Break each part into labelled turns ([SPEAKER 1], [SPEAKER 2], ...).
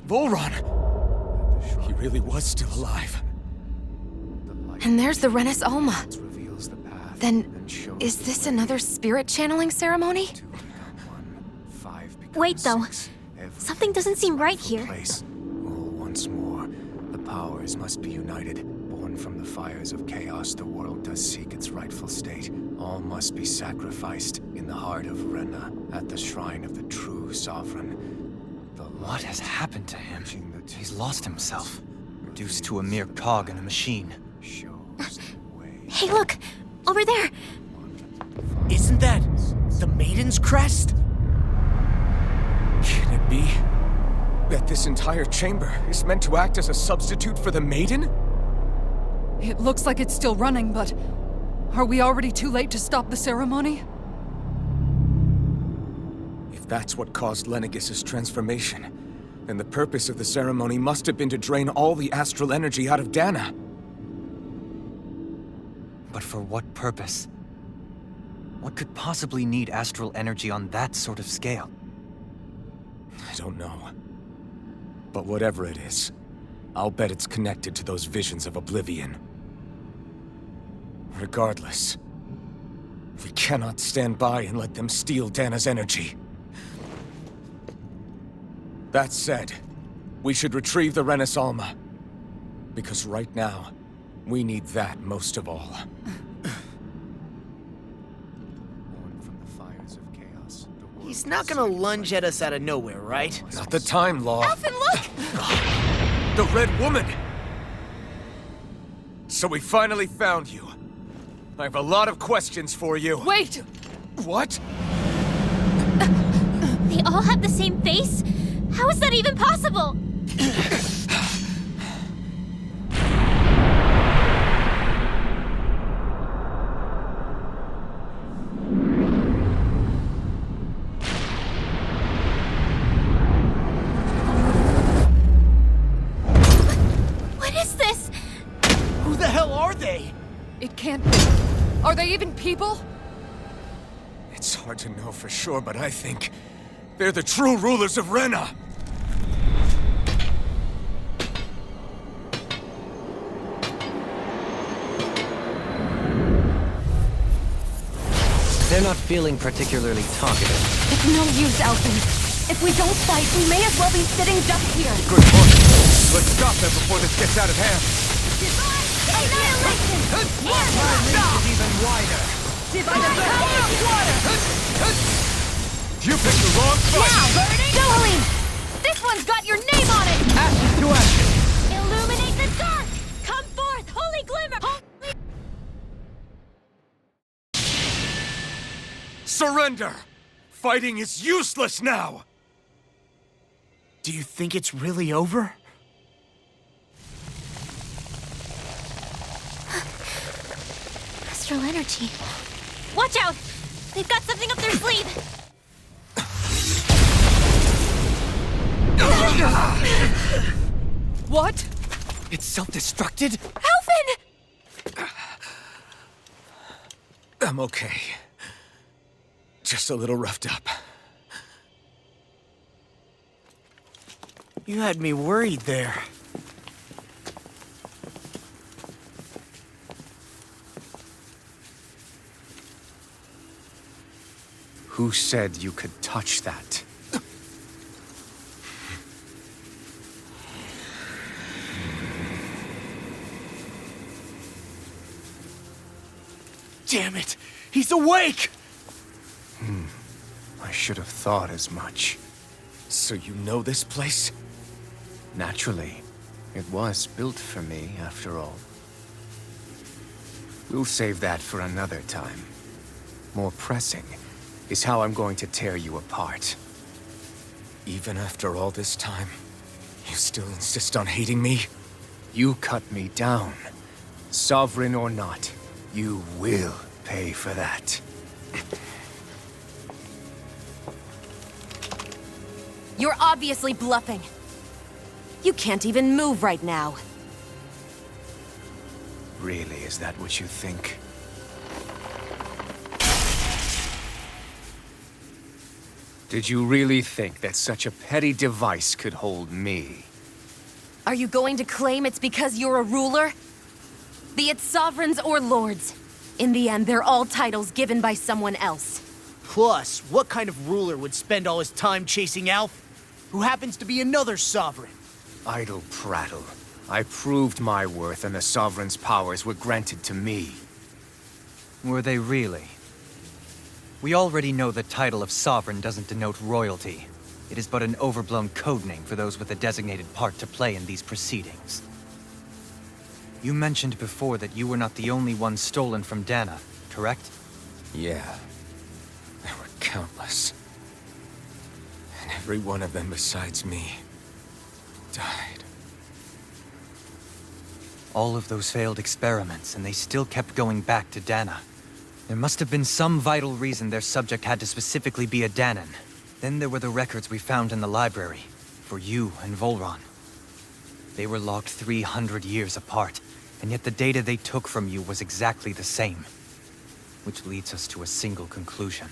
[SPEAKER 1] Volron! He really was still alive.
[SPEAKER 2] And there's the Renis Alma. Then, is this another spirit channeling ceremony?
[SPEAKER 3] Wait, though. Something doesn't seem right here.
[SPEAKER 4] All once more, the powers must be united. Born from the fires of chaos, the world does seek its rightful state. All must be sacrificed in the heart of Rena, at the shrine of the true sovereign.
[SPEAKER 1] What has happened to him? He's lost himself, reduced to a mere cog in a machine.
[SPEAKER 3] Hey, look! Over there!
[SPEAKER 5] Isn't that the Maiden's crest?
[SPEAKER 1] Can it be that this entire chamber is meant to act as a substitute for the Maiden?
[SPEAKER 6] It looks like it's still running, but are we already too late to stop the ceremony?
[SPEAKER 1] If that's what caused Lenegis' transformation, then the purpose of the ceremony must have been to drain all the astral energy out of Dana. But for what purpose? What could possibly need astral energy on that sort of scale? I don't know. But whatever it is, I'll bet it's connected to those visions of oblivion. Regardless, we cannot stand by and let them steal Dana's energy. That said, we should retrieve the Renis Alma. Because right now, we need that most of all.
[SPEAKER 5] He's not gonna lunge at us out of nowhere, right?
[SPEAKER 1] Not the time, Law.
[SPEAKER 2] Alphen, look!
[SPEAKER 1] The Red Woman! So we finally found you. I have a lot of questions for you.
[SPEAKER 6] Wait!
[SPEAKER 1] What?
[SPEAKER 3] They all have the same face? How is that even possible? What is this?
[SPEAKER 5] Who the hell are they?
[SPEAKER 6] It can't be. Are they even people?
[SPEAKER 1] It's hard to know for sure, but I think they're the true rulers of Rena.
[SPEAKER 7] They're not feeling particularly talkative.
[SPEAKER 2] It's no use, Alphen. If we don't fight, we may as well be sitting just here.
[SPEAKER 1] Good point. Let's stop them before this gets out of hand.
[SPEAKER 3] Annihilation!
[SPEAKER 1] Even wider.
[SPEAKER 2] Divide the power of water!
[SPEAKER 1] You picked the wrong fight.
[SPEAKER 2] Now, burning! Dohalim! This one's got your name on it!
[SPEAKER 1] Ashes to ashes.
[SPEAKER 3] Illuminate the dark! Come forth, holy glimmer!
[SPEAKER 1] Surrender! Fighting is useless now!
[SPEAKER 5] Do you think it's really over?
[SPEAKER 3] Astral energy. Watch out! They've got something up their sleeve!
[SPEAKER 6] What?
[SPEAKER 1] It's self-destructed?
[SPEAKER 2] Alphen!
[SPEAKER 1] I'm okay. Just a little roughed up.
[SPEAKER 5] You had me worried there.
[SPEAKER 4] Who said you could touch that?
[SPEAKER 5] Damn it! He's awake!
[SPEAKER 4] I should have thought as much.
[SPEAKER 1] So you know this place?
[SPEAKER 4] Naturally. It was built for me, after all. We'll save that for another time. More pressing is how I'm going to tear you apart.
[SPEAKER 1] Even after all this time, you still insist on hating me?
[SPEAKER 4] You cut me down. Sovereign or not, you will pay for that.
[SPEAKER 2] You're obviously bluffing. You can't even move right now.
[SPEAKER 4] Really, is that what you think? Did you really think that such a petty device could hold me?
[SPEAKER 2] Are you going to claim it's because you're a ruler? Be it sovereigns or lords. In the end, they're all titles given by someone else.
[SPEAKER 5] Plus, what kind of ruler would spend all his time chasing Alf, who happens to be another sovereign?
[SPEAKER 4] Idle prattle. I proved my worth and the Sovereign's powers were granted to me.
[SPEAKER 1] Were they really? We already know the title of Sovereign doesn't denote royalty. It is but an overblown codename for those with a designated part to play in these proceedings. You mentioned before that you were not the only one stolen from Dana, correct?
[SPEAKER 4] Yeah. There were countless. And every one of them besides me died.
[SPEAKER 1] All of those failed experiments, and they still kept going back to Dana. There must have been some vital reason their subject had to specifically be a Danan. Then there were the records we found in the library, for you and Volron. They were locked 300 years apart, and yet the data they took from you was exactly the same. Which leads us to a single conclusion.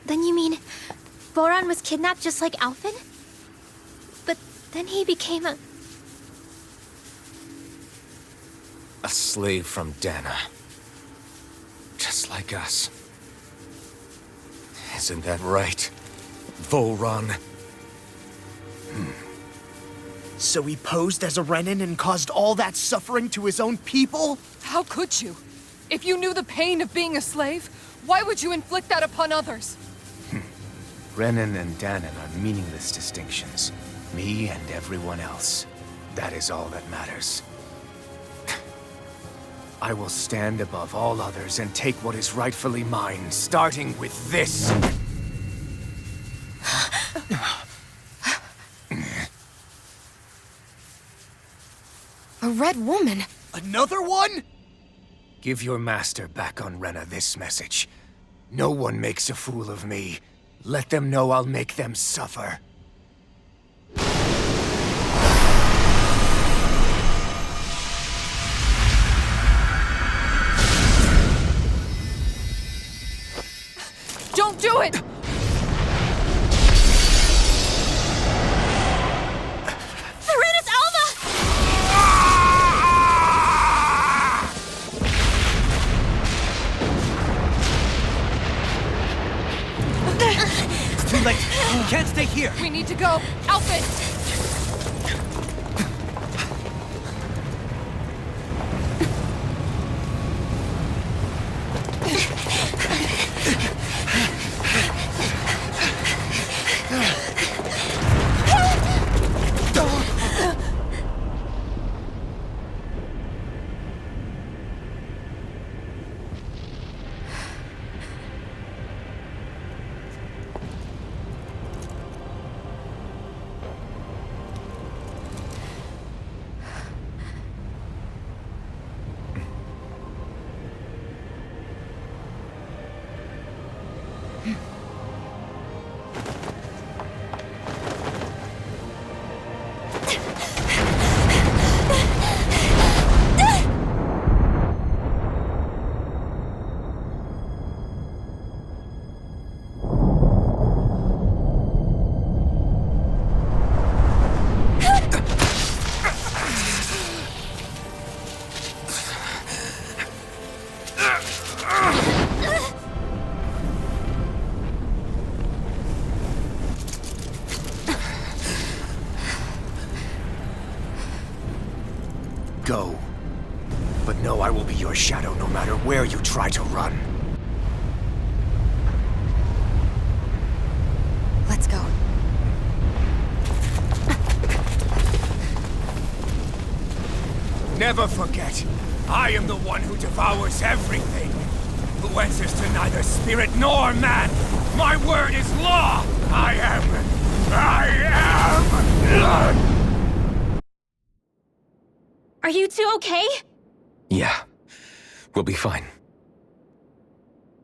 [SPEAKER 3] Then you mean Voron was kidnapped just like Alphen? But then he became a...
[SPEAKER 4] A slave from Dana. Just like us. Isn't that right, Volron?
[SPEAKER 5] So he posed as a Renan and caused all that suffering to his own people?
[SPEAKER 6] How could you? If you knew the pain of being a slave, why would you inflict that upon others?
[SPEAKER 4] Renan and Danan are meaningless distinctions. Me and everyone else. That is all that matters. I will stand above all others and take what is rightfully mine, starting with this.
[SPEAKER 2] A red woman?
[SPEAKER 5] Another one?
[SPEAKER 4] Give your master back on Rena this message. No one makes a fool of me. Let them know I'll make them suffer.
[SPEAKER 6] Don't do it!
[SPEAKER 3] Varanus Alma!
[SPEAKER 1] It's too late. You can't stay here.
[SPEAKER 6] We need to go! Alphen!
[SPEAKER 4] Go. But know I will be your shadow no matter where you try to run.
[SPEAKER 2] Let's go.
[SPEAKER 4] Never forget, I am the one who devours everything. Who answers to neither spirit nor man. My word is law. I am.
[SPEAKER 3] Are you two okay?
[SPEAKER 4] Yeah. We'll be fine.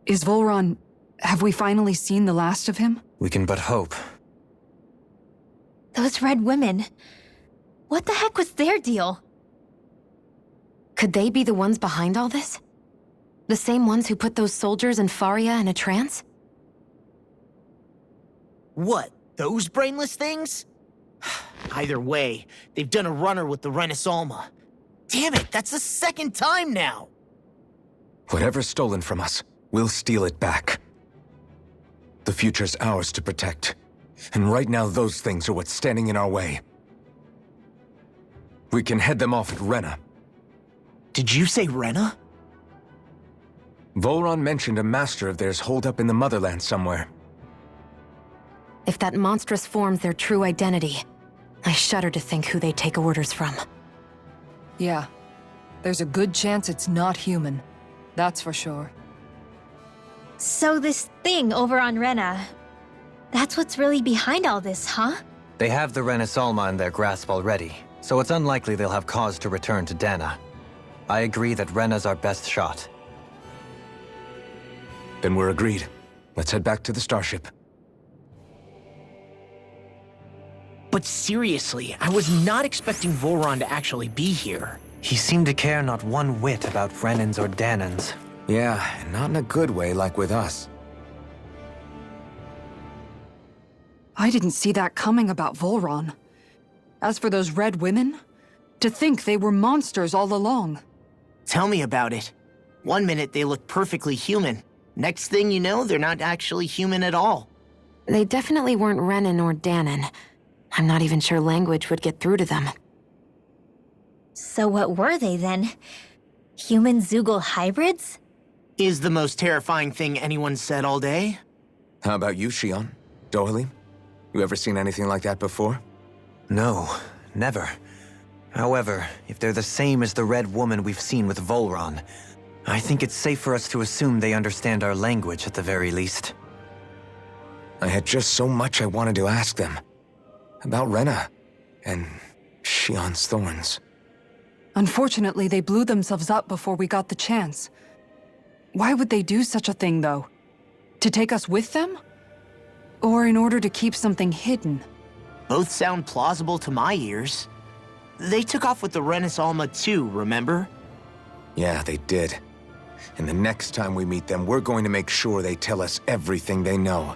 [SPEAKER 6] Is Volron... have we finally seen the last of him?
[SPEAKER 1] We can but hope.
[SPEAKER 3] Those red women. What the heck was their deal?
[SPEAKER 2] Could they be the ones behind all this? The same ones who put those soldiers in Faria in a trance?
[SPEAKER 5] What, those brainless things? Either way, they've done a runner with the Renaissalma. Damn it, that's the second time now!
[SPEAKER 4] Whatever's stolen from us, we'll steal it back. The future's ours to protect. And right now, those things are what's standing in our way. We can head them off at Rena.
[SPEAKER 5] Did you say Rena?
[SPEAKER 4] Volron mentioned a master of theirs holed up in the Motherland somewhere.
[SPEAKER 2] If that monstrous form's their true identity, I shudder to think who they take orders from.
[SPEAKER 6] Yeah. There's a good chance it's not human. That's for sure.
[SPEAKER 3] So this thing over on Rena, that's what's really behind all this, huh?
[SPEAKER 7] They have the Renaissalma in their grasp already, so it's unlikely they'll have cause to return to Dana. I agree that Rena's our best shot.
[SPEAKER 4] Then we're agreed. Let's head back to the starship.
[SPEAKER 5] But seriously, I was not expecting Volron to actually be here.
[SPEAKER 1] He seemed to care not one whit about Renans or Danans.
[SPEAKER 4] Yeah, and not in a good way like with us.
[SPEAKER 6] I didn't see that coming about Volron. As for those red women, to think they were monsters all along.
[SPEAKER 5] Tell me about it. One minute they look perfectly human. Next thing you know, they're not actually human at all.
[SPEAKER 2] They definitely weren't Renan or Danan. I'm not even sure language would get through to them.
[SPEAKER 3] So what were they then? Human Zoogle hybrids?
[SPEAKER 5] Is the most terrifying thing anyone said all day.
[SPEAKER 4] How about you, Shion? Dohalim? You ever seen anything like that before?
[SPEAKER 1] No, never. However, if they're the same as the Red Woman we've seen with Volron, I think it's safe for us to assume they understand our language at the very least.
[SPEAKER 4] I had just so much I wanted to ask them. About Rena, and Shion's thorns.
[SPEAKER 6] Unfortunately, they blew themselves up before we got the chance. Why would they do such a thing, though? To take us with them? Or in order to keep something hidden?
[SPEAKER 5] Both sound plausible to my ears. They took off with the Renaissalma too, remember?
[SPEAKER 4] Yeah, they did. And the next time we meet them, we're going to make sure they tell us everything they know.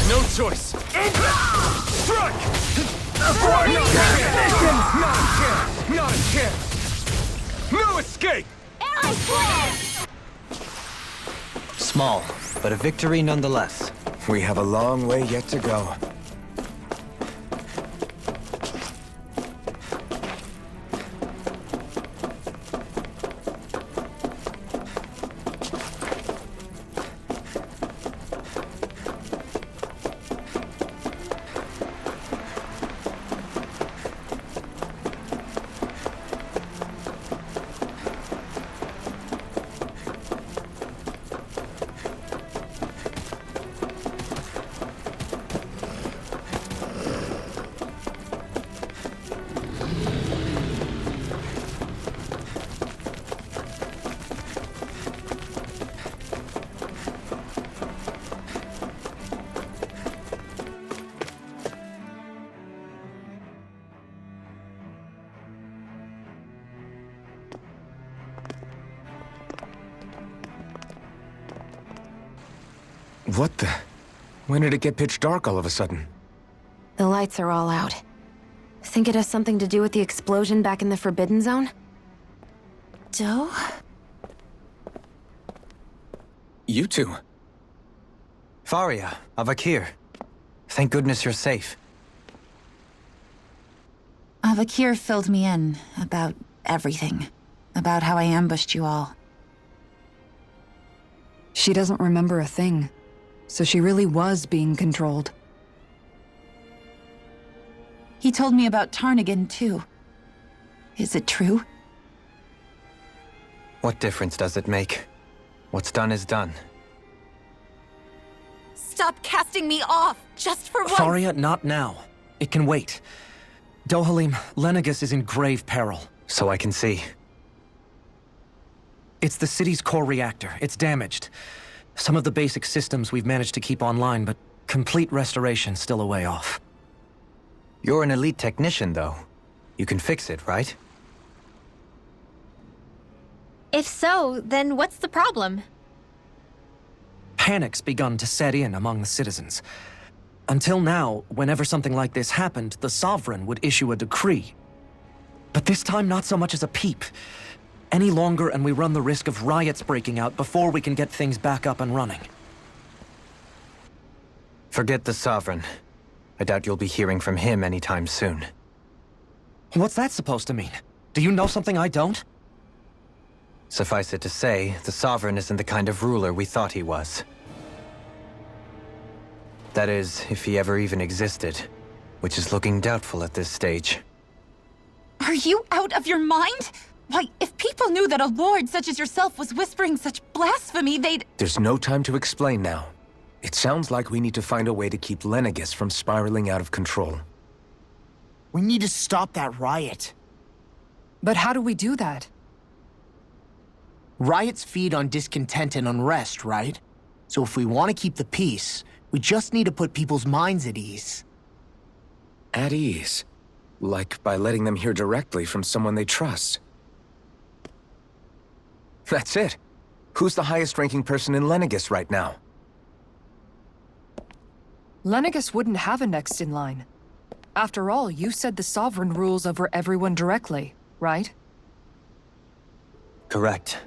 [SPEAKER 4] No choice! Strike! Not a chance! Not a chance! No escape!
[SPEAKER 7] Small, but a victory nonetheless.
[SPEAKER 4] We have a long way yet to go. What the? When did it get pitch dark all of a sudden?
[SPEAKER 2] The lights are all out. Think it has something to do with the explosion back in the Forbidden Zone? Doe?
[SPEAKER 4] You two.
[SPEAKER 7] Faria, Avakir. Thank goodness you're safe.
[SPEAKER 8] Avakir filled me in about everything. About how I ambushed you all.
[SPEAKER 6] She doesn't remember a thing, so she really was being controlled.
[SPEAKER 8] He told me about Tarnigan, too. Is it true?
[SPEAKER 7] What difference does it make? What's done is done.
[SPEAKER 2] Stop casting me off, just for once!
[SPEAKER 9] Faria, not now. It can wait. Dohalim, Lenegis is in grave peril.
[SPEAKER 7] So I can see.
[SPEAKER 9] It's the city's core reactor. It's damaged. Some of the basic systems we've managed to keep online, but complete restoration's still a way off.
[SPEAKER 7] You're an elite technician, though. You can fix it, right?
[SPEAKER 3] If so, then what's the problem?
[SPEAKER 9] Panic's begun to set in among the citizens. Until now, whenever something like this happened, the Sovereign would issue a decree. But this time, not so much as a peep. Any longer and we run the risk of riots breaking out before we can get things back up and running.
[SPEAKER 7] Forget the Sovereign. I doubt you'll be hearing from him anytime soon.
[SPEAKER 9] What's that supposed to mean? Do you know something I don't?
[SPEAKER 7] Suffice it to say, the Sovereign isn't the kind of ruler we thought he was. That is, if he ever even existed, which is looking doubtful at this stage.
[SPEAKER 8] Are you out of your mind? Why, if people knew that a lord such as yourself was whispering such blasphemy, they'd—
[SPEAKER 4] There's no time to explain now. It sounds like we need to find a way to keep Lenegis from spiraling out of control.
[SPEAKER 5] We need to stop that riot.
[SPEAKER 6] But how do we do that?
[SPEAKER 5] Riots feed on discontent and unrest, right? So if we want to keep the peace, we just need to put people's minds at ease.
[SPEAKER 4] At ease? Like by letting them hear directly from someone they trust. That's it. Who's the highest-ranking person in Lenegis right now?
[SPEAKER 6] Lenegis wouldn't have a next in line. After all, you said the Sovereign rules over everyone directly, right?
[SPEAKER 7] Correct.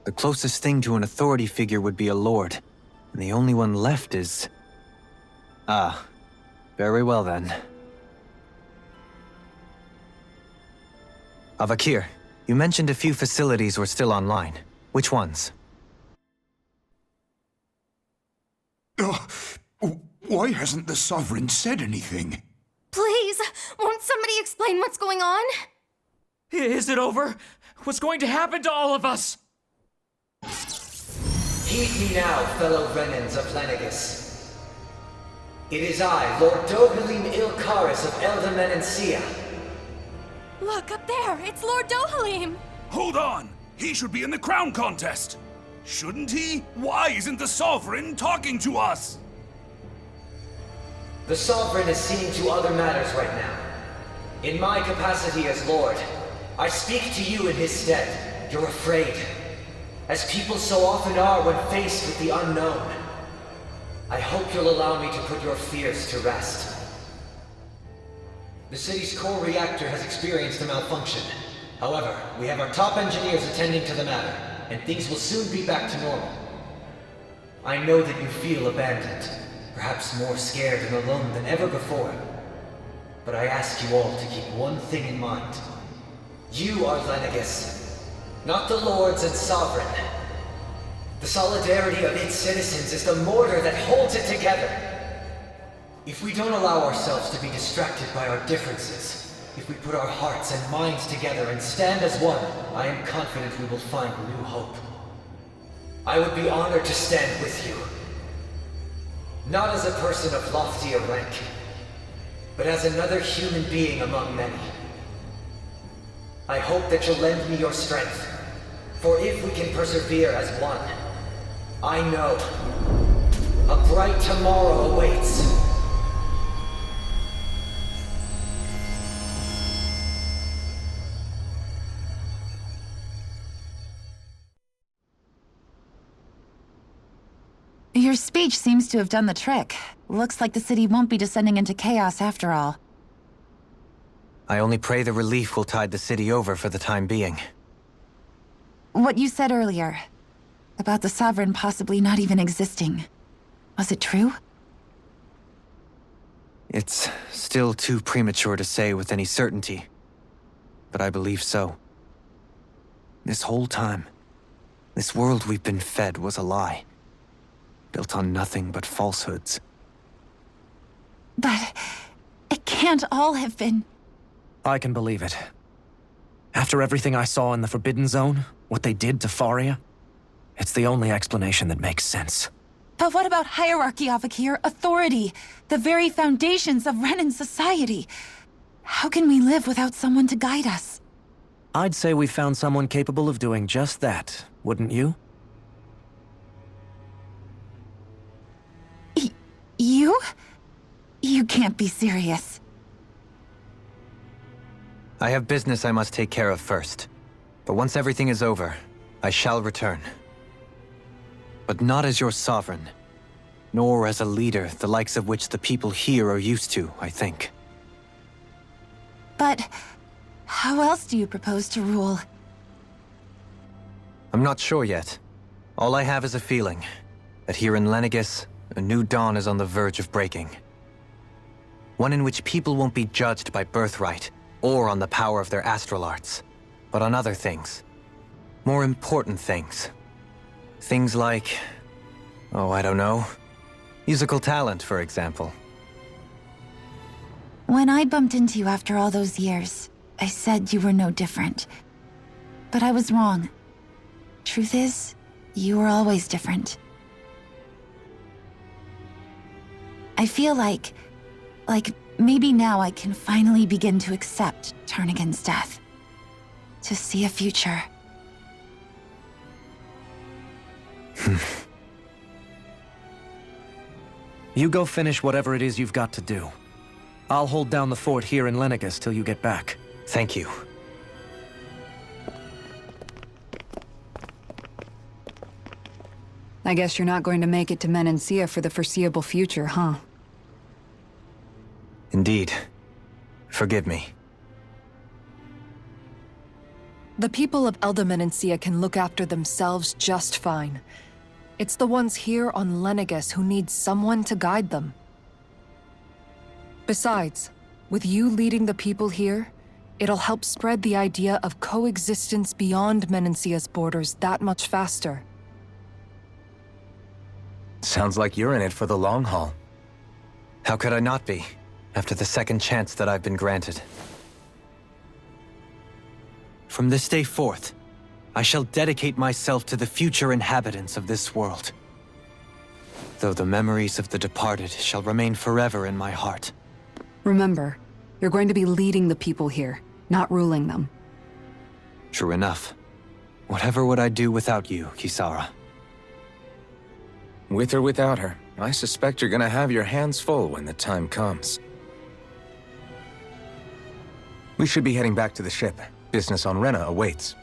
[SPEAKER 7] The closest thing to an authority figure would be a lord, and the only one left is... Ah, very well then. Avakir, you mentioned a few facilities were still online. Which ones?
[SPEAKER 10] Why hasn't the Sovereign said anything?
[SPEAKER 2] Please, won't somebody explain what's going on?
[SPEAKER 11] Is it over? What's going to happen to all of us?
[SPEAKER 12] Heed me now, fellow Renans of Lenegis. It is I, Lord Dohalim Ilkaris of Elda Menancia.
[SPEAKER 2] Look, up there! It's Lord Dohalim!
[SPEAKER 10] Hold on! He should be in the crown contest! Shouldn't he? Why isn't the Sovereign talking to us?
[SPEAKER 12] The Sovereign is seeing to other matters right now. In my capacity as Lord, I speak to you in his stead. You're afraid. As people so often are when faced with the unknown. I hope you'll allow me to put your fears to rest. The city's core reactor has experienced a malfunction. However, we have our top engineers attending to the matter, and things will soon be back to normal. I know that you feel abandoned, perhaps more scared and alone than ever before. But I ask you all to keep one thing in mind. You are Lenegis, not the Lords and Sovereign. The solidarity of its citizens is the mortar that holds it together. If we don't allow ourselves to be distracted by our differences, if we put our hearts and minds together and stand as one, I am confident we will find new hope. I would be honored to stand with you. Not as a person of loftier rank, but as another human being among many. I hope that you'll lend me your strength, for if we can persevere as one, I know a bright tomorrow awaits.
[SPEAKER 8] Your speech seems to have done the trick. Looks like the city won't be descending into chaos after all.
[SPEAKER 7] I only pray the relief will tide the city over for the time being.
[SPEAKER 8] What you said earlier, about the Sovereign possibly not even existing, was it true?
[SPEAKER 7] It's still too premature to say with any certainty, but I believe so. This whole time, this world we've been fed was a lie, built on nothing but falsehoods.
[SPEAKER 8] But it can't all have been...
[SPEAKER 9] I can believe it. After everything I saw in the Forbidden Zone, what they did to Faria, it's the only explanation that makes sense.
[SPEAKER 8] But what about hierarchy, Avakir? Authority? The very foundations of Renan society? How can we live without someone to guide us?
[SPEAKER 9] I'd say we found someone capable of doing just that, wouldn't you?
[SPEAKER 8] You? You can't be serious.
[SPEAKER 7] I have business I must take care of first. But once everything is over, I shall return. But not as your sovereign, nor as a leader the likes of which the people here are used to, I think.
[SPEAKER 8] But how else do you propose to rule?
[SPEAKER 7] I'm not sure yet. All I have is a feeling that here in Lenegis, a new dawn is on the verge of breaking. One in which people won't be judged by birthright or on the power of their astral arts, but on other things. More important things. Things like, oh, I don't know, musical talent, for example.
[SPEAKER 8] When I bumped into you after all those years, I said you were no different. But I was wrong. Truth is, you were always different. I feel like maybe now I can finally begin to accept Tarnigan's death. To see a future.
[SPEAKER 9] You go finish whatever it is you've got to do. I'll hold down the fort here in Lenegis till you get back.
[SPEAKER 7] Thank you.
[SPEAKER 6] I guess you're not going to make it to Menancia for the foreseeable future, huh?
[SPEAKER 7] Indeed. Forgive me.
[SPEAKER 13] The people of Elda Menancia can look after themselves just fine. It's the ones here on Lenegis who need someone to guide them. Besides, with you leading the people here, it'll help spread the idea of coexistence beyond Menancia's borders that much faster.
[SPEAKER 4] Sounds like you're in it for the long haul.
[SPEAKER 7] How could I not be, after the second chance that I've been granted? From this day forth, I shall dedicate myself to the future inhabitants of this world. Though the memories of the departed shall remain forever in my heart.
[SPEAKER 6] Remember, you're going to be leading the people here, not ruling them.
[SPEAKER 7] True enough. Whatever would I do without you, Kisara?
[SPEAKER 4] With or without her, I suspect you're gonna have your hands full when the time comes. We should be heading back to the ship. Business on Rena awaits.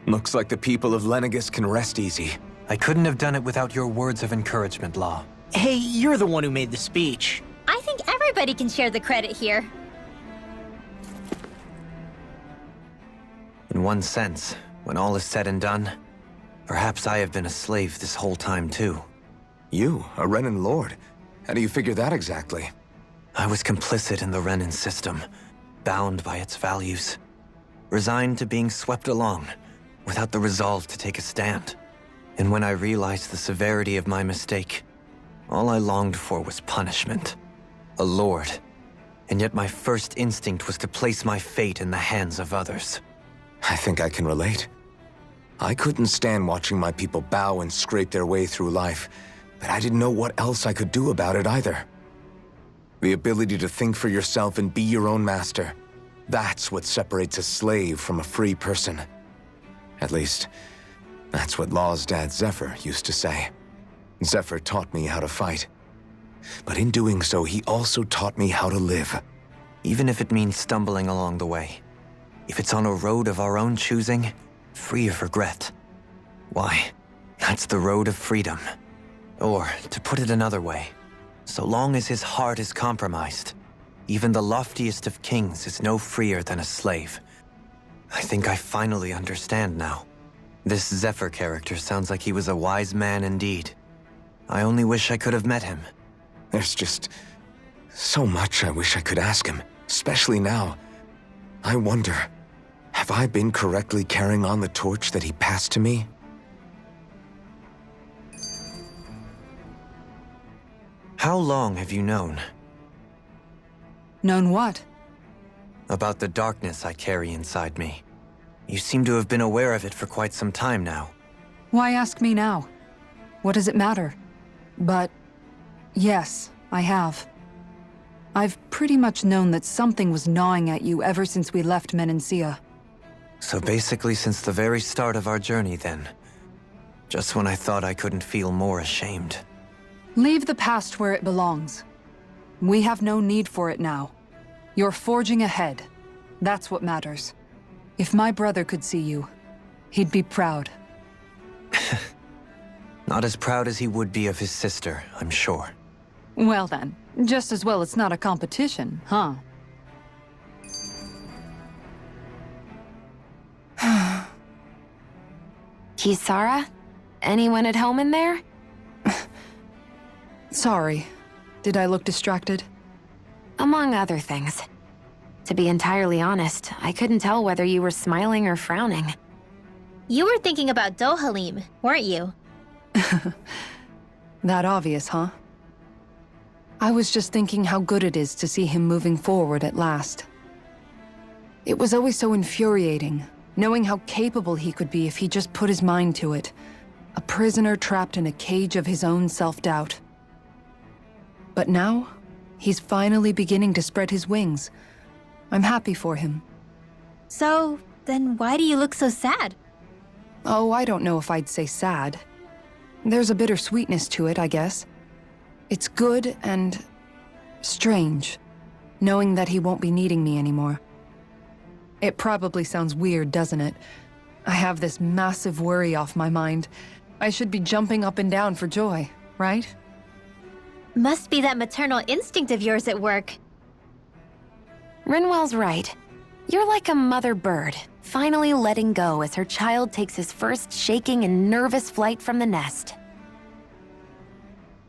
[SPEAKER 4] Looks like the people of Lenegis can rest easy.
[SPEAKER 7] I couldn't have done it without your words of encouragement, Law.
[SPEAKER 5] Hey, you're the one who made the speech.
[SPEAKER 3] I think everybody can share the credit here.
[SPEAKER 7] In one sense, when all is said and done, perhaps I have been a slave this whole time too.
[SPEAKER 4] You, a Renan Lord? How do you figure that exactly?
[SPEAKER 7] I was complicit in the Renan system, bound by its values, resigned to being swept along, without the resolve to take a stand. And when I realized the severity of my mistake, all I longed for was punishment. A lord. And yet my first instinct was to place my fate in the hands of others.
[SPEAKER 4] I think I can relate. I couldn't stand watching my people bow and scrape their way through life, but I didn't know what else I could do about it either. The ability to think for yourself and be your own master, that's what separates a slave from a free person. At least, that's what Law's dad Zephyr used to say. Zephyr taught me how to fight. But in doing so, he also taught me how to live.
[SPEAKER 7] even if it means stumbling along the way. If it's on a road of our own choosing, free of regret. Why, that's the road of freedom. Or, to put it another way, so long as his heart is compromised, even the loftiest of kings is no freer than a slave. I think I finally understand now. This Zephyr character sounds like he was a wise man indeed. I only wish I could have met him.
[SPEAKER 4] There's just so much I wish I could ask him, especially now. I wonder, have I been correctly carrying on the torch that he passed to me?
[SPEAKER 7] How long have you known?
[SPEAKER 6] Known what?
[SPEAKER 7] About the darkness I carry inside me. You seem to have been aware of it for quite some time now.
[SPEAKER 6] Why ask me now? What does it matter? But yes, I have. I've pretty much known that something was gnawing at you ever since we left Menancia.
[SPEAKER 7] So basically since the very start of our journey then. Just when I thought I couldn't feel more ashamed.
[SPEAKER 6] Leave the past where it belongs. We have no need for it now. You're forging ahead. That's what matters. If my brother could see you, he'd be proud.
[SPEAKER 7] Not as proud as he would be of his sister, I'm sure.
[SPEAKER 6] Well then, just as well it's not a competition, huh?
[SPEAKER 2] Kisara? Anyone at home in there?
[SPEAKER 6] Sorry. Did I look distracted?
[SPEAKER 2] Among other things. To be entirely honest, I couldn't tell whether you were smiling or frowning.
[SPEAKER 3] You were thinking about Dohalim, weren't you?
[SPEAKER 6] That obvious, huh? I was just thinking how good it is to see him moving forward at last. It was always so infuriating, knowing how capable he could be if he just put his mind to it. A prisoner trapped in a cage of his own self-doubt. But now, he's finally beginning to spread his wings. I'm happy for him.
[SPEAKER 3] So, then why do you look so sad?
[SPEAKER 6] Oh, I don't know if I'd say sad. There's a bittersweetness to it, I guess. It's good and strange, knowing that he won't be needing me anymore. It probably sounds weird, doesn't it? I have this massive worry off my mind. I should be jumping up and down for joy, right?
[SPEAKER 3] Must be that maternal instinct of yours at work.
[SPEAKER 2] Rinwell's right. You're like a mother bird, finally letting go as her child takes his first shaking and nervous flight from the nest.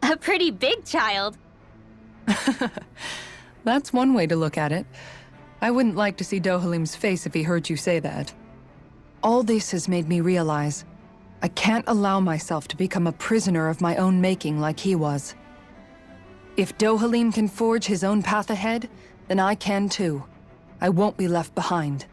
[SPEAKER 3] A pretty big child.
[SPEAKER 6] That's one way to look at it. I wouldn't like to see Dohalim's face if he heard you say that. All this has made me realize I can't allow myself to become a prisoner of my own making like he was. If Dohalim can forge his own path ahead, then I can too. I won't be left behind.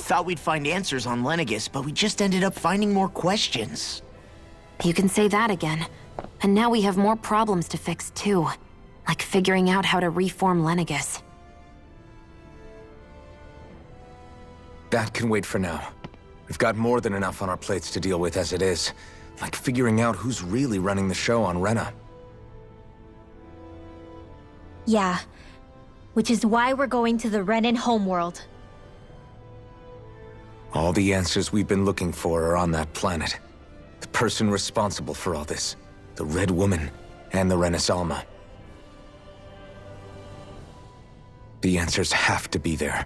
[SPEAKER 5] thought we'd find answers on Lenegis, but we just ended up finding more questions.
[SPEAKER 2] You can say that again. And now we have more problems to fix, too. Like figuring out how to reform Lenegis.
[SPEAKER 4] That can wait for now. We've got more than enough on our plates to deal with as it is. Like figuring out who's really running the show on Rena.
[SPEAKER 3] Yeah. Which is why we're going to the Renan homeworld.
[SPEAKER 4] All the answers we've been looking for are on that planet. The person responsible for all this. The Red Woman and the Renis Alma. The answers have to be there.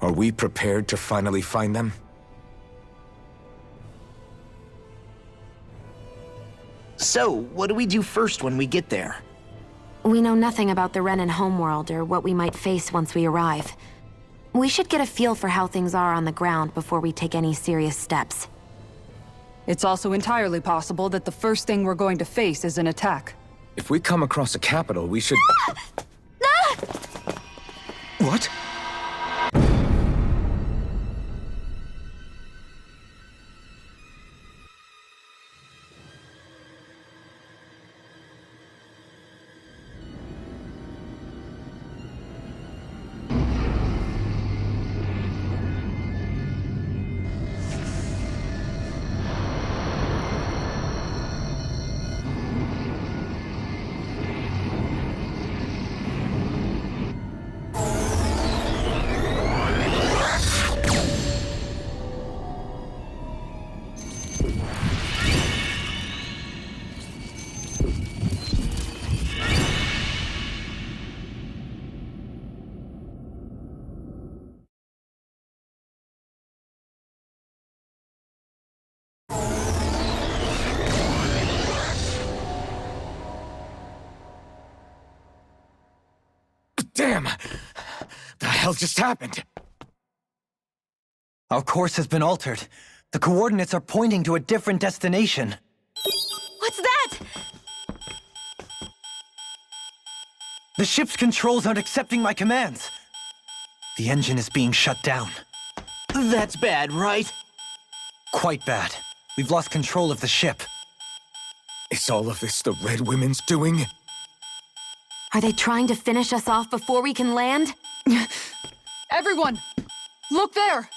[SPEAKER 4] Are we prepared to finally find them?
[SPEAKER 5] So, what do we do first when we get there?
[SPEAKER 2] We know nothing about the Renan homeworld or what we might face once we arrive. We should get a feel for how things are on the ground before we take any serious steps.
[SPEAKER 6] It's also entirely possible that the first thing we're going to face is an attack.
[SPEAKER 4] If we come across a capital, we should... What? Damn! The hell just happened?
[SPEAKER 7] Our course has been altered. The coordinates are pointing to a different destination.
[SPEAKER 2] What's that?
[SPEAKER 7] The ship's controls aren't accepting my commands. The engine is being shut down.
[SPEAKER 5] That's bad, right?
[SPEAKER 7] Quite bad. We've lost control of the ship.
[SPEAKER 4] Is all of this the Red Women's doing?
[SPEAKER 2] Are they trying to finish us off before we can land?
[SPEAKER 6] Everyone! Look there!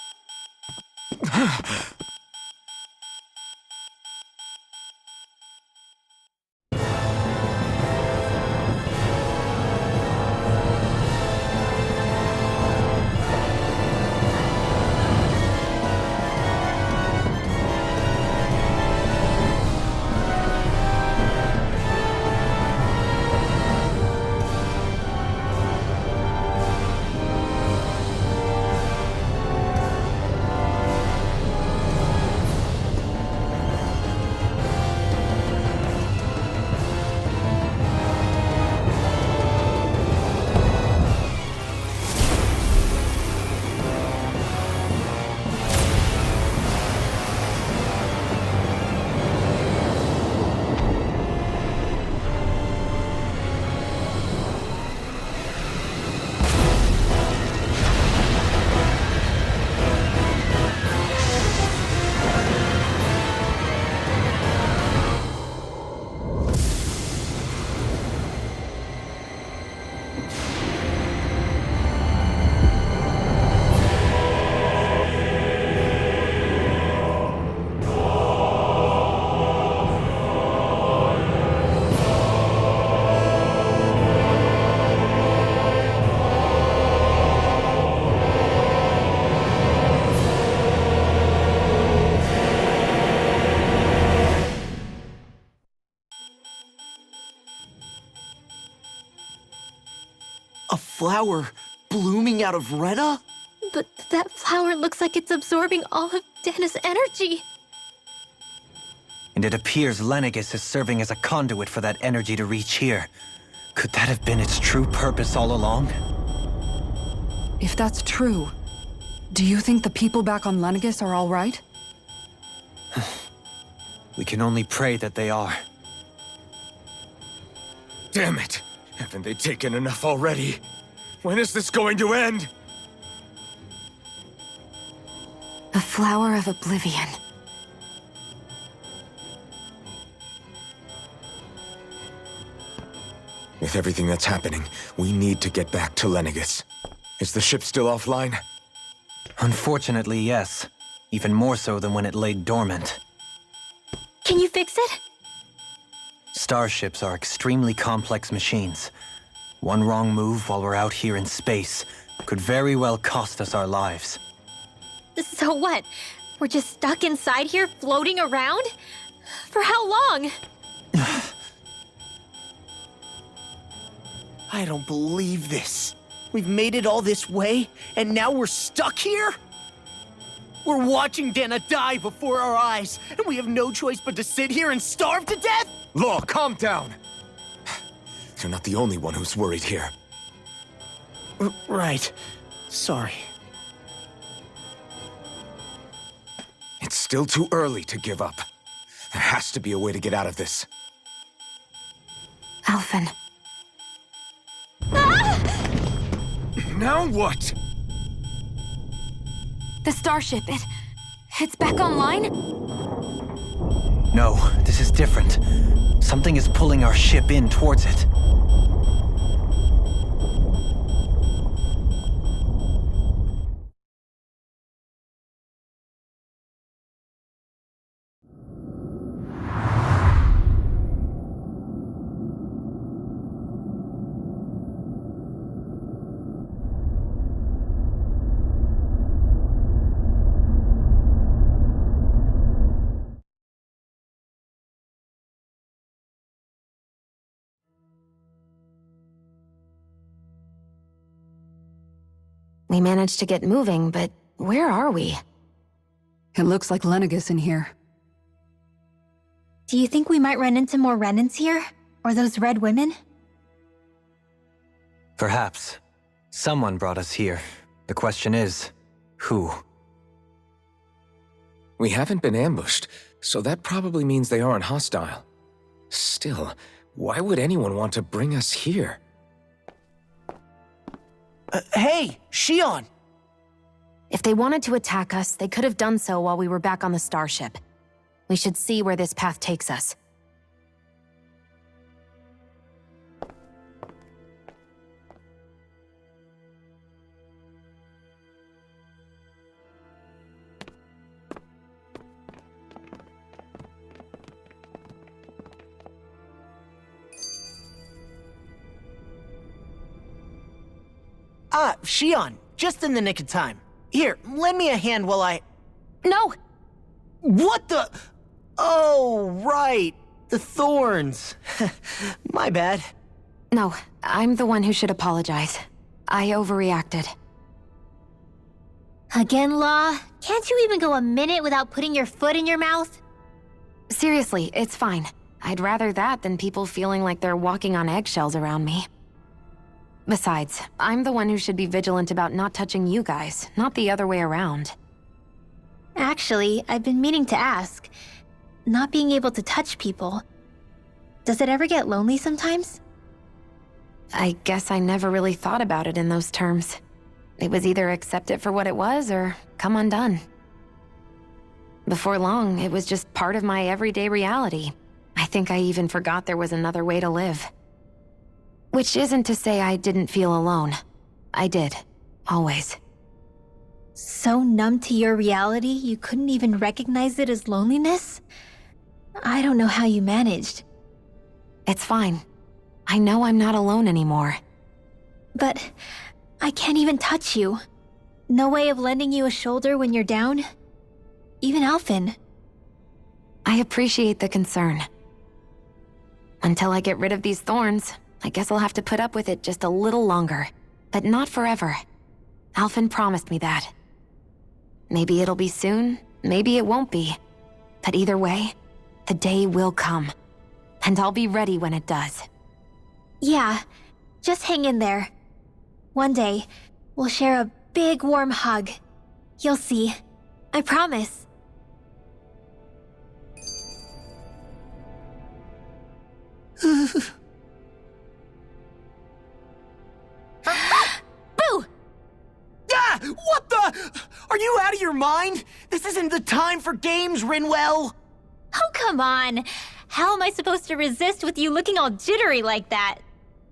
[SPEAKER 5] A flower blooming out of Rena?
[SPEAKER 3] But that flower looks like it's absorbing all of Dana's energy.
[SPEAKER 7] And it appears Lenegis is serving as a conduit for that energy to reach here. Could that have been its true purpose all along?
[SPEAKER 6] If that's true, do you think the people back on Lenegis are all right?
[SPEAKER 7] We can only pray that they are.
[SPEAKER 4] Damn it! Haven't they taken enough already? When is this going to end?
[SPEAKER 2] Flower of Oblivion.
[SPEAKER 4] With everything that's happening, we need to get back to Lenegis. Is the ship still offline?
[SPEAKER 7] Unfortunately, yes. Even more so than when it lay dormant.
[SPEAKER 3] Can you fix it?
[SPEAKER 7] Starships are extremely complex machines. One wrong move while we're out here in space could very well cost us our lives.
[SPEAKER 3] So what? We're just stuck inside here, floating around? For how long?
[SPEAKER 5] I don't believe this. We've made it all this way, and now we're stuck here? We're watching Dana die before our eyes, and we have no choice but to sit here and starve to death?
[SPEAKER 4] Law, calm down! You're not the only one who's worried here.
[SPEAKER 5] Right. Sorry.
[SPEAKER 4] It's still too early to give up. There has to be a way to get out of this.
[SPEAKER 2] Alphen.
[SPEAKER 4] Now what?
[SPEAKER 2] The starship, it's back online?
[SPEAKER 7] No, this is different. Something is pulling our ship in towards it.
[SPEAKER 2] We managed to get moving, but where are we?
[SPEAKER 6] It looks like Lenegis in here.
[SPEAKER 3] Do you think we might run into more Renans here? Or those red women?
[SPEAKER 7] Perhaps. Someone brought us here. The question is, who?
[SPEAKER 4] We haven't been ambushed, so that probably means they aren't hostile. Still, why would anyone want to bring us here?
[SPEAKER 5] Hey, Shion!
[SPEAKER 2] If they wanted to attack us, they could have done so while we were back on the starship. We should see where this path takes us.
[SPEAKER 5] Ah, Shion, just in the nick of time. Here, lend me a hand while I...
[SPEAKER 2] No!
[SPEAKER 5] What the... Oh, right. The thorns. My bad.
[SPEAKER 2] No, I'm the one who should apologize. I overreacted.
[SPEAKER 3] Again, Law? Can't you even go a minute without putting your foot in your mouth?
[SPEAKER 2] Seriously, it's fine. I'd rather that than people feeling like they're walking on eggshells around me. Besides, I'm the one who should be vigilant about not touching you guys, not the other way around.
[SPEAKER 3] Actually, I've been meaning to ask. Not being able to touch people, does it ever get lonely sometimes?
[SPEAKER 2] I guess I never really thought about it in those terms. It was either accept it for what it was or come undone. Before long, it was just part of my everyday reality. I think I even forgot there was another way to live. Which isn't to say I didn't feel alone. I did. Always.
[SPEAKER 3] So numb to your reality, you couldn't even recognize it as loneliness? I don't know how you managed.
[SPEAKER 2] It's fine. I know I'm not alone anymore.
[SPEAKER 3] But I can't even touch you. No way of lending you a shoulder when you're down? Even Alphen.
[SPEAKER 2] I appreciate the concern. Until I get rid of these thorns, I guess I'll have to put up with it just a little longer. But not forever. Alphen promised me that. Maybe it'll be soon, maybe it won't be. But either way, the day will come. And I'll be ready when it does.
[SPEAKER 3] Yeah, just hang in there. One day, we'll share a big warm hug. You'll see. I promise.
[SPEAKER 5] Boo! Ah! What the? Are you out of your mind? This isn't the time for games, Rinwell!
[SPEAKER 3] Oh, come on. How am I supposed to resist with you looking all jittery like that?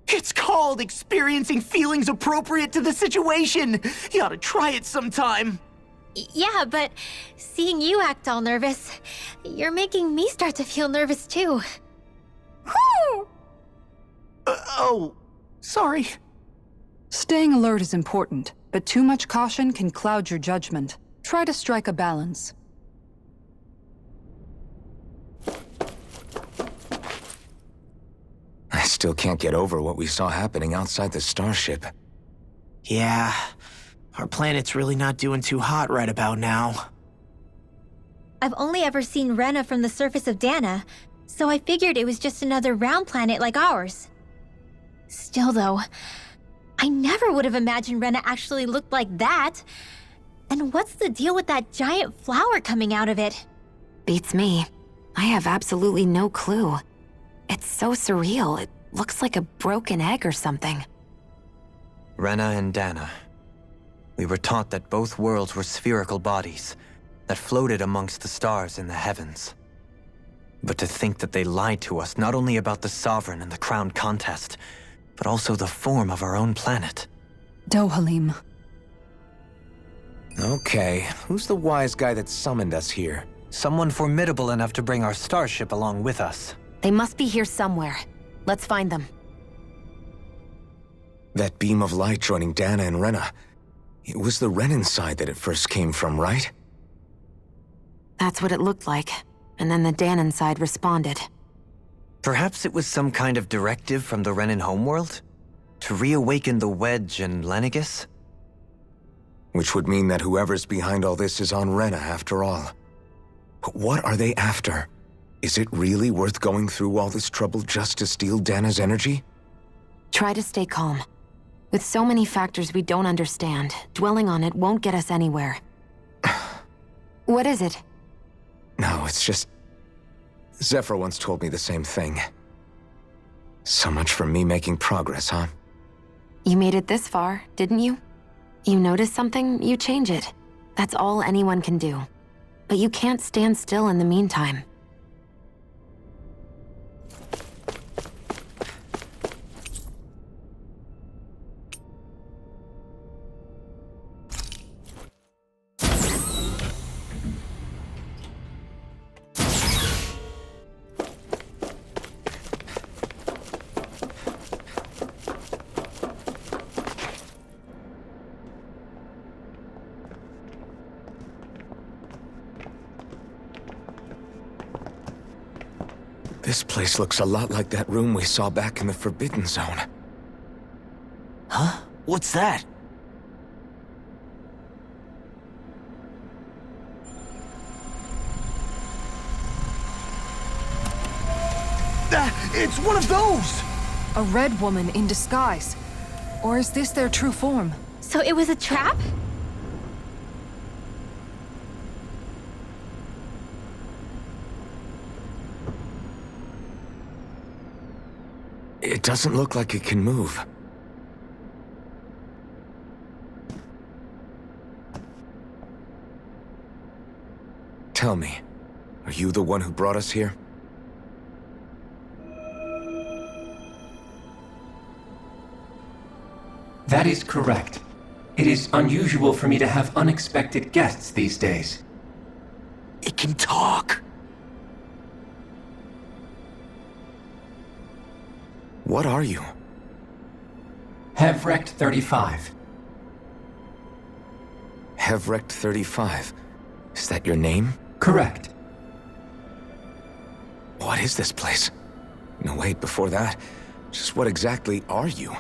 [SPEAKER 5] It's called experiencing feelings appropriate to the situation. You ought to try it sometime.
[SPEAKER 3] Yeah, but seeing you act all nervous, you're making me start to feel nervous too. Whew!
[SPEAKER 5] Oh, sorry.
[SPEAKER 6] Staying alert is important, but too much caution can cloud your judgment. Try to strike a balance.
[SPEAKER 4] I still can't get over what we saw happening outside the starship.
[SPEAKER 5] Yeah, our planet's really not doing too hot right about now.
[SPEAKER 3] I've only ever seen Rena from the surface of Dana, so I figured it was just another round planet like ours. Still though, I never would have imagined Rena actually looked like that. And what's the deal with that giant flower coming out of it?
[SPEAKER 2] Beats me. I have absolutely no clue. It's so surreal. It looks like a broken egg or something.
[SPEAKER 7] Rena and Dana. We were taught that both worlds were spherical bodies that floated amongst the stars in the heavens. But to think that they lied to us not only about the Sovereign and the Crown contest, but also the form of our own planet.
[SPEAKER 6] Dohalim.
[SPEAKER 4] Okay, who's the wise guy that summoned us here?
[SPEAKER 7] Someone formidable enough to bring our starship along with us.
[SPEAKER 2] They must be here somewhere. Let's find them.
[SPEAKER 4] That beam of light joining Dana and Rena. It was the Renan side that it first came from, right?
[SPEAKER 2] That's what it looked like. And then the Danon side responded.
[SPEAKER 7] Perhaps it was some kind of directive from the Renan homeworld? To reawaken the Wedge and Lenegis?
[SPEAKER 4] Which would mean that whoever's behind all this is on Rena after all. But what are they after? Is it really worth going through all this trouble just to steal Dana's energy?
[SPEAKER 2] Try to stay calm. With so many factors we don't understand, dwelling on it won't get us anywhere. What is it?
[SPEAKER 4] No, it's just... Zephyr once told me the same thing. So much for me making progress, huh?
[SPEAKER 2] You made it this far, didn't you? You notice something, you change it. That's all anyone can do. But you can't stand still in the meantime.
[SPEAKER 4] This place looks a lot like that room we saw back in the Forbidden Zone.
[SPEAKER 5] Huh? What's that? It's one of those!
[SPEAKER 13] A red woman in disguise. Or is this their true form?
[SPEAKER 3] So it was a trap?
[SPEAKER 4] It doesn't look like it can move. Tell me, are you the one who brought us here?
[SPEAKER 14] That is correct. It is unusual for me to have unexpected guests these days.
[SPEAKER 5] It can talk!
[SPEAKER 4] What are you?
[SPEAKER 14] Hevrect 35.
[SPEAKER 4] Hevrect 35. Is that your name?
[SPEAKER 14] Correct.
[SPEAKER 4] What is this place? No, wait, before that, just what exactly are you?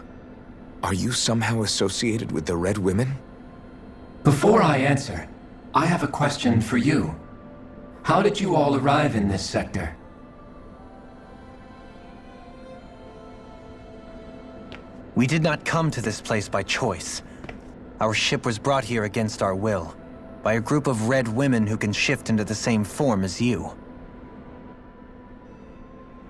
[SPEAKER 4] Are you somehow associated with the Red Women?
[SPEAKER 14] Before I answer, I have a question for you. How did you all arrive in this sector?
[SPEAKER 7] We did not come to this place by choice. Our ship was brought here against our will, by a group of red women who can shift into the same form as you.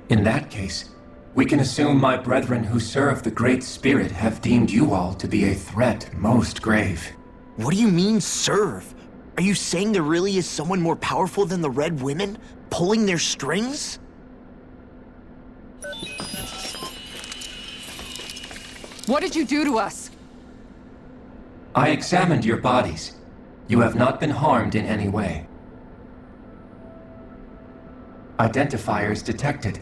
[SPEAKER 14] In that case, we can assume my brethren who serve the Great Spirit have deemed you all to be a threat most grave.
[SPEAKER 5] What do you mean, serve? Are you saying there really is someone more powerful than the Red Women, pulling their strings?
[SPEAKER 6] What did you do to us?
[SPEAKER 14] I examined your bodies. You have not been harmed in any way. Identifiers detected.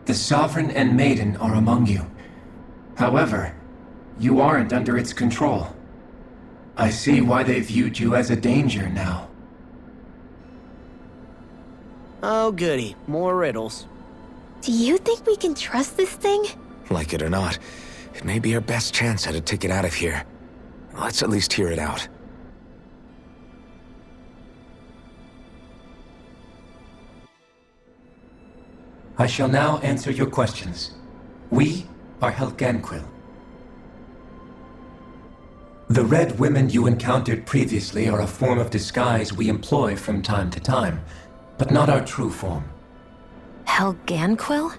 [SPEAKER 14] The Sovereign and Maiden are among you. However, you aren't under its control. I see why they viewed you as a danger now.
[SPEAKER 5] Oh goody, more riddles.
[SPEAKER 3] Do you think we can trust this thing?
[SPEAKER 4] Like it or not, it may be our best chance at a ticket out of here. Let's at least hear it out.
[SPEAKER 14] I shall now answer your questions. We are Helganquil. The Red Women you encountered previously are a form of disguise we employ from time to time, but not our true form.
[SPEAKER 2] Helganquil?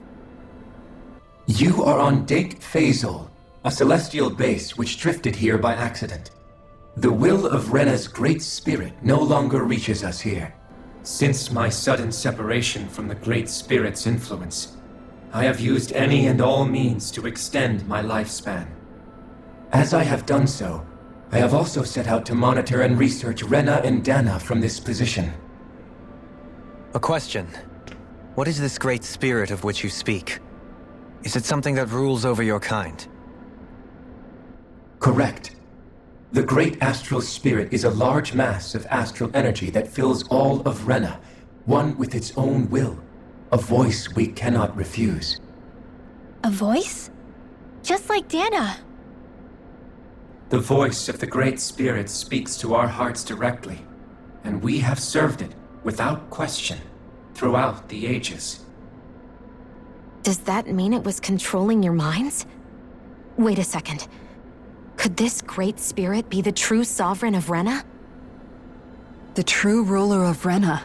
[SPEAKER 14] You are on Dake Phasol, a celestial base which drifted here by accident. The will of Rena's great spirit no longer reaches us here. Since my sudden separation from the Great Spirit's influence, I have used any and all means to extend my lifespan. As I have done so, I have also set out to monitor and research Rena and Dana from this position.
[SPEAKER 7] A question. What is this Great Spirit of which you speak? Is it something that rules over your kind?
[SPEAKER 14] Correct. The Great Astral Spirit is a large mass of astral energy that fills all of Rena, one with its own will, a voice we cannot refuse.
[SPEAKER 3] A voice? Just like Dana.
[SPEAKER 14] The voice of the Great Spirit speaks to our hearts directly, and we have served it, without question, throughout the ages.
[SPEAKER 2] Does that mean it was controlling your minds? Wait a second. Could this Great Spirit be the true Sovereign of Rena?
[SPEAKER 6] The true ruler of Rena.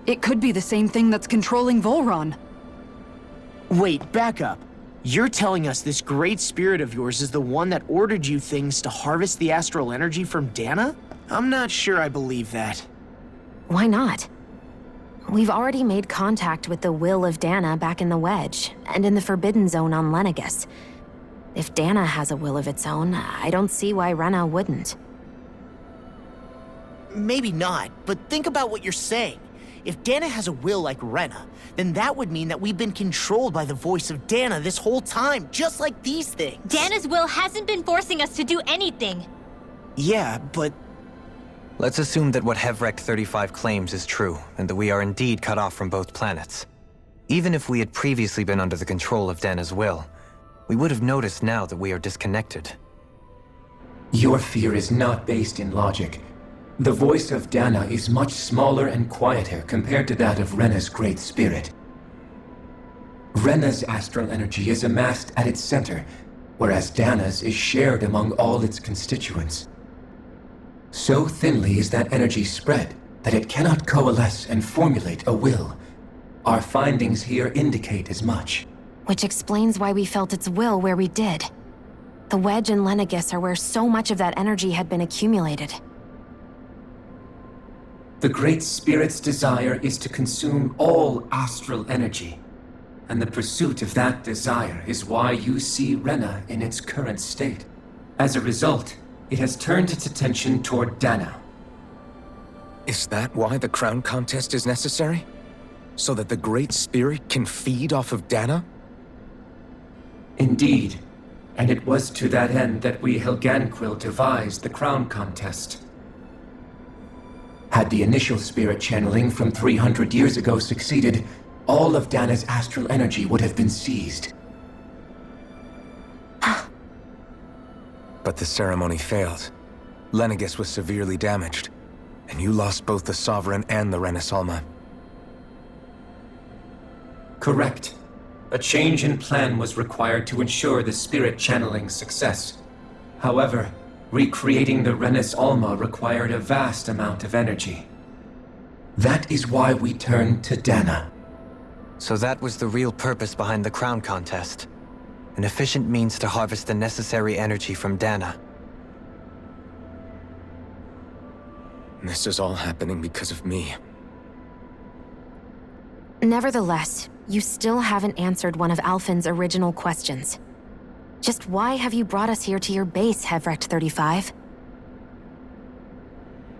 [SPEAKER 6] It could be the same thing that's controlling Volron.
[SPEAKER 5] Wait, back up. You're telling us this Great Spirit of yours is the one that ordered you things to harvest the astral energy from Dana? I'm not sure I believe that.
[SPEAKER 2] Why not? We've already made contact with the will of Dana back in the Wedge, and in the Forbidden Zone on Lenegus. If Dana has a will of its own, I don't see why Rena wouldn't.
[SPEAKER 5] Maybe not, but think about what you're saying. If Dana has a will like Rena, then that would mean that we've been controlled by the voice of Dana this whole time, just like these things.
[SPEAKER 3] Dana's will hasn't been forcing us to do anything.
[SPEAKER 5] Yeah, but...
[SPEAKER 7] Let's assume that what Hevrek 35 claims is true, and that we are indeed cut off from both planets. Even if we had previously been under the control of Dana's will, we would have noticed now that we are disconnected.
[SPEAKER 14] Your fear is not based in logic. The voice of Dana is much smaller and quieter compared to that of Rena's Great Spirit. Rena's astral energy is amassed at its center, whereas Dana's is shared among all its constituents. So thinly is that energy spread that it cannot coalesce and formulate a will. Our findings here indicate as much.
[SPEAKER 2] Which explains why we felt its will where we did. The Wedge and Lenegus are where so much of that energy had been accumulated.
[SPEAKER 14] The Great Spirit's desire is to consume all astral energy, and the pursuit of that desire is why you see Rena in its current state. As a result, it has turned its attention toward Dana.
[SPEAKER 4] Is that why the crown contest is necessary? So that the Great Spirit can feed off of Dana?
[SPEAKER 14] Indeed, and it was to that end that we Helganquil devised the crown contest. Had the initial spirit channeling from 300 years ago succeeded, all of Dana's astral energy would have been seized.
[SPEAKER 4] But the ceremony failed. Lenegus was severely damaged, and you lost both the Sovereign and the Renasalma.
[SPEAKER 14] Correct. A change in plan was required to ensure the spirit channeling's success. However, recreating the Renis Alma required a vast amount of energy. That is why we turned to Dana.
[SPEAKER 7] So that was the real purpose behind the crown contest. An efficient means to harvest the necessary energy from Dana.
[SPEAKER 4] This is all happening because of me.
[SPEAKER 2] Nevertheless, you still haven't answered one of Alphen's original questions. Just why have you brought us here to your base, Hevrecht 35?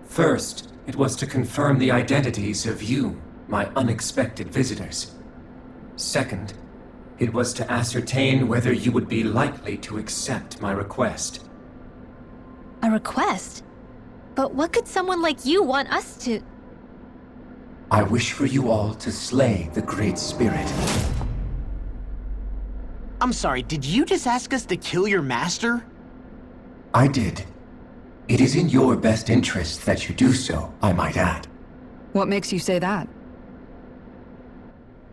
[SPEAKER 14] First, it was to confirm the identities of you, my unexpected visitors. Second, it was to ascertain whether you would be likely to accept my request.
[SPEAKER 3] A request? But what could someone like you want us to...
[SPEAKER 14] I wish for you all to slay the Great Spirit.
[SPEAKER 5] I'm sorry, did you just ask us to kill your master?
[SPEAKER 14] I did. It is in your best interest that you do so, I might add.
[SPEAKER 6] What makes you say that?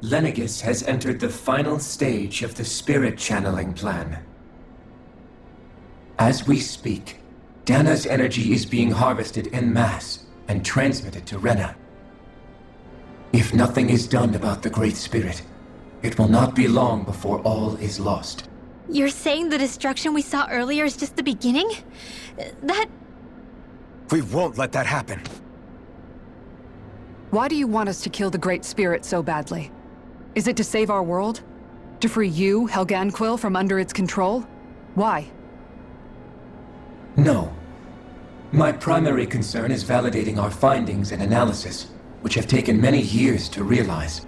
[SPEAKER 14] Lenegis has entered the final stage of the spirit channeling plan. As we speak, Dana's energy is being harvested en masse and transmitted to Rena. If nothing is done about the Great Spirit, it will not be long before all is lost.
[SPEAKER 3] You're saying the destruction we saw earlier is just the beginning? That...
[SPEAKER 1] We won't let that happen.
[SPEAKER 6] Why do you want us to kill the Great Spirit so badly? Is it to save our world? To free you, Helganquil, from under its control? Why?
[SPEAKER 14] No. My primary concern is validating our findings and analysis, which have taken many years to realize.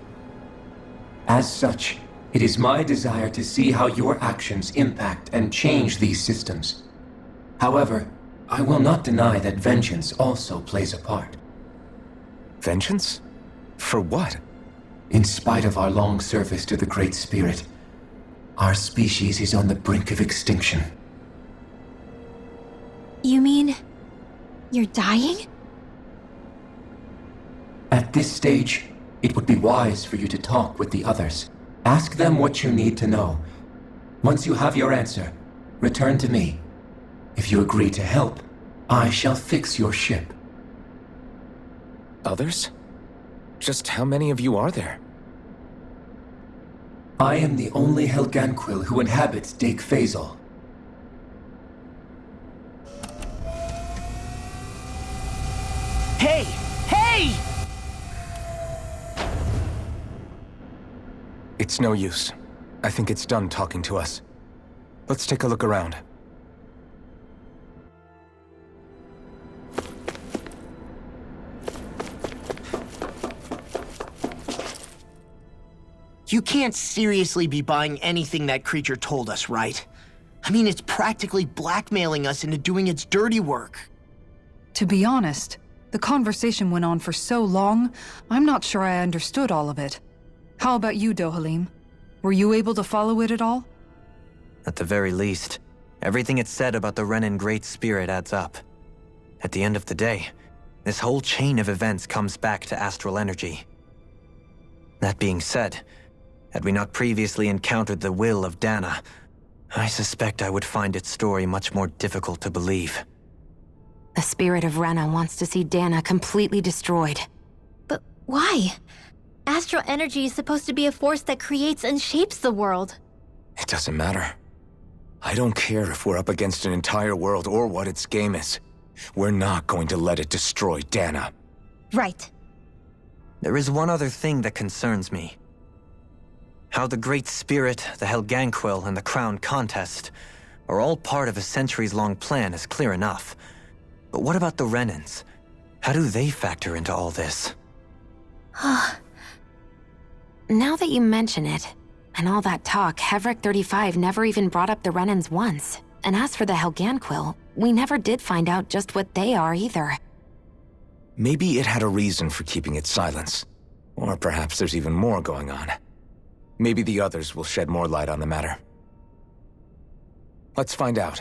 [SPEAKER 14] As such, it is my desire to see how your actions impact and change these systems. However, I will not deny that vengeance also plays a part.
[SPEAKER 1] Vengeance? For what?
[SPEAKER 14] In spite of our long service to the Great Spirit, our species is on the brink of extinction.
[SPEAKER 3] You mean... you're dying?
[SPEAKER 14] At this stage, it would be wise for you to talk with the others. Ask them what you need to know. Once you have your answer, return to me. If you agree to help, I shall fix your ship.
[SPEAKER 4] Others? Just how many of you are there?
[SPEAKER 14] I am the only Helganquil who inhabits Dake Faisal.
[SPEAKER 5] Hey! Hey!
[SPEAKER 1] It's no use. I think it's done talking to us. Let's take a look around.
[SPEAKER 5] You can't seriously be buying anything that creature told us, right? I mean, it's practically blackmailing us into doing its dirty work.
[SPEAKER 6] To be honest, the conversation went on for so long, I'm not sure I understood all of it. How about you, Dohalim? Were you able to follow it at all?
[SPEAKER 7] At the very least, everything it said about the Renan Great Spirit adds up. At the end of the day, this whole chain of events comes back to astral energy. That being said, had we not previously encountered the will of Dana, I suspect I would find its story much more difficult to believe.
[SPEAKER 2] The spirit of Rena wants to see Dana completely destroyed.
[SPEAKER 3] But why? Astral energy is supposed to be a force that creates and shapes the world.
[SPEAKER 4] It doesn't matter. I don't care if we're up against an entire world or what its game is. We're not going to let it destroy Dana.
[SPEAKER 3] Right.
[SPEAKER 7] There is one other thing that concerns me. How the Great Spirit, the Helganquil, and the Crown Contest are all part of a centuries-long plan is clear enough. But what about the Renans? How do they factor into all this?
[SPEAKER 2] Now that you mention it, and all that talk, Hevrecht 35 never even brought up the Renans once. And as for the Helganquil, we never did find out just what they are either.
[SPEAKER 4] Maybe it had a reason for keeping its silence. Or perhaps there's even more going on. Maybe the others will shed more light on the matter. Let's find out.